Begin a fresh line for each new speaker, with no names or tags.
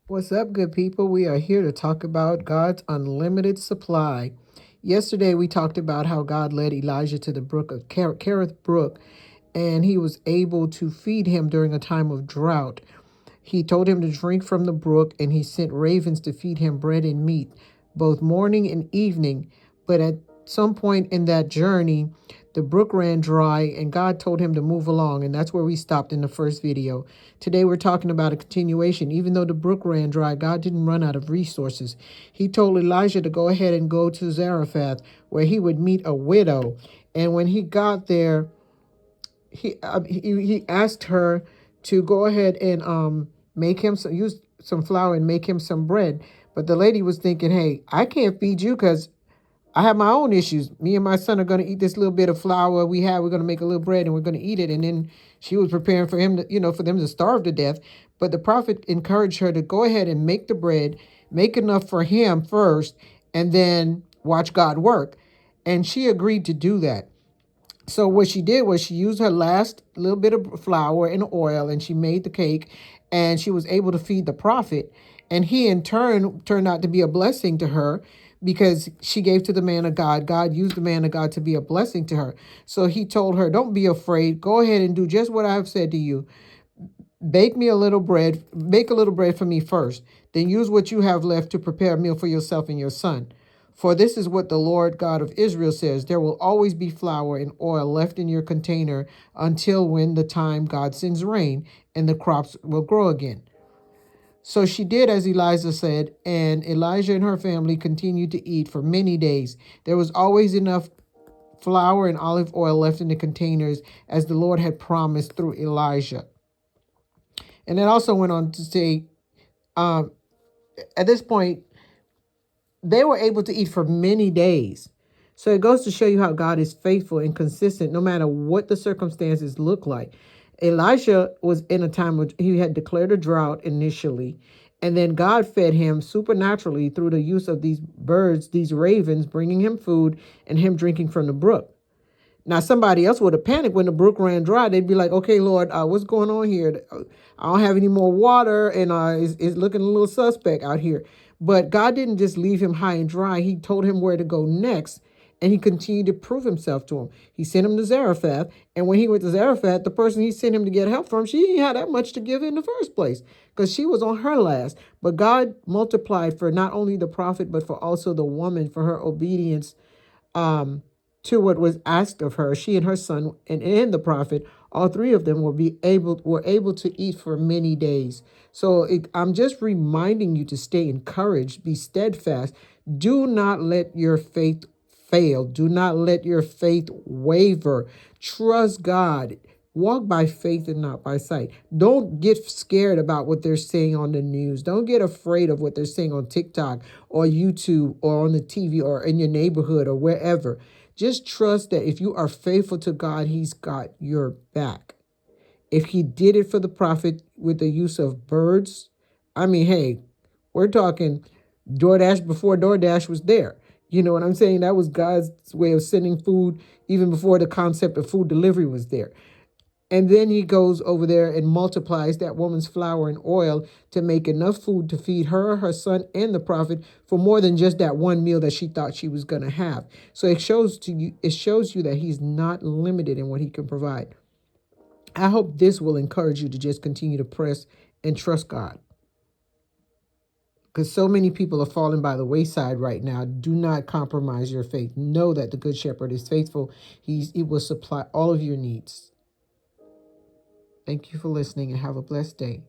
What's up, good people? We are here to talk about God's unlimited supply. Yesterday, we talked about how God led Elijah to the brook of Kerith Brook, and he was able to feed him during a time of drought. He told him to drink from the brook, and he sent ravens to feed him bread and meat, both morning and evening. But at some point in that journey, the brook ran dry, and God told him to move along, and that's where we stopped in the first video. Today, we're talking about a continuation. Even though the brook ran dry, God didn't run out of resources. He told Elijah to go ahead and go to Zarephath, where he would meet a widow. And when he got there, he asked her to go ahead and make him use some flour and make him some bread. But the lady was thinking, hey, I can't feed you because I have my own issues. Me and my son are going to eat this little bit of flour we have. We're going to make a little bread and we're going to eat it. And then she was preparing for him to, for them to starve to death. But the prophet encouraged her to go ahead and make the bread, make enough for him first, and then watch God work. And she agreed to do that. So what she did was she used her last little bit of flour and oil, and she made the cake, and she was able to feed the prophet. And he in turn turned out to be a blessing to her because she gave to the man of God. God used the man of God to be a blessing to her. So he told her, don't be afraid. Go ahead and do just what I've said to you. Bake me a little bread, make a little bread for me first. Then use what you have left to prepare a meal for yourself and your son. For this is what the Lord God of Israel says, there will always be flour and oil left in your container until when the time God sends rain and the crops will grow again. So she did as Elijah said, and Elijah and her family continued to eat for many days. There was always enough flour and olive oil left in the containers as the Lord had promised through Elijah. And it also went on to say, at this point, they were able to eat for many days. So it goes to show you how God is faithful and consistent no matter what the circumstances look like. Elijah was in a time when he had declared a drought initially, and then God fed him supernaturally through the use of these birds, these ravens, bringing him food and him drinking from the brook. Now, somebody else would have panicked when the brook ran dry. They'd be like, okay, Lord, what's going on here? I don't have any more water, and it's looking a little suspect out here. But God didn't just leave him high and dry. He told him where to go next, and he continued to prove himself to him. He sent him to Zarephath, and when he went to Zarephath, the person he sent him to get help from, she didn't have that much to give in the first place because she was on her last. But God multiplied for not only the prophet, but for also the woman for her obedience to what was asked of her. She and her son and the prophet, all three of them were able to eat for many days. So I'm just reminding you to stay encouraged, be steadfast. Do not let your faith fail. Do not let your faith waver. Trust God. Walk by faith and not by sight. Don't get scared about what they're saying on the news. Don't get afraid of what they're saying on TikTok or YouTube or on the TV or in your neighborhood or wherever. Just trust that if you are faithful to God, he's got your back. If he did it for the prophet with the use of birds, I mean, hey, we're talking DoorDash before DoorDash was there. You know what I'm saying? That was God's way of sending food even before the concept of food delivery was there. And then he goes over there and multiplies that woman's flour and oil to make enough food to feed her, her son, and the prophet for more than just that one meal that she thought she was going to have. So it shows you that he's not limited in what he can provide. I hope this will encourage you to just continue to press and trust God. Because so many people are falling by the wayside right now. Do not compromise your faith. Know that the Good Shepherd is faithful. He will supply all of your needs. Thank you for listening and have a blessed day.